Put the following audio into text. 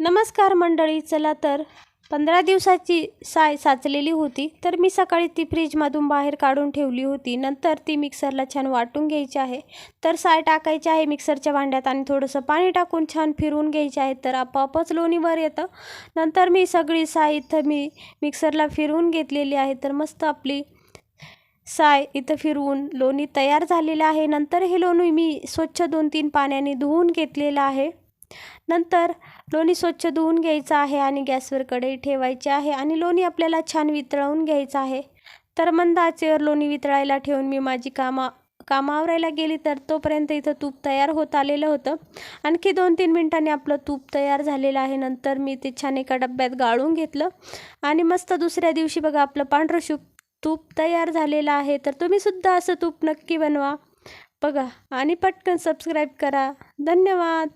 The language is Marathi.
नमस्कार मंडळी. चला तर 15 दिवसाची साय साचलेली होती, तर मी सकाळी ती फ्रीजमधून बाहेर काढून ठेवली होती. नंतर ती मिक्सरला छान वाटून घ्यायची आहे. तर साय टाकायची आहे मिक्सरच्या भांड्यात आणि थोडंसं पाणी टाकून छान फिरवून घ्यायचे आहे, तर आपोआपच लोणी वर येतं. नंतर मी सगळी साय इथं मिक्सरला फिरवून घेतलेली आहे. तर मस्त आपली साय इथं फिरवून लोणी तयार झालेलं आहे. नंतर हे लोणी मी स्वच्छ 2-3 पाण्याने धुवून घेतलेलं आहे. नंतर लोणी स्वच्छ धुवून घ्यायचं आहे आणि गॅसवर कढई ठेवायची आहे आणि लोणी आपल्याला छान वितळवून घ्यायचं आहे. तर मंद आचेवर लोणी वितळायला ठेवून मी माझी कामावरायला गेली. तर तोपर्यंत इथं तूप तयार होत आलेलं होतं. आणखी 2-3 मिनिटांनी आपलं तूप तयार झालेलं आहे. नंतर मी ते छान एका डब्यात गाळून घेतलं आणि मस्त दुसऱ्या दिवशी बघा आपलं पांढरं शुभ्र तूप तयार झालेलं आहे. तर तुम्हीसुद्धा असं तूप नक्की बनवा बघा आणि पटकन सबस्क्राईब करा. धन्यवाद.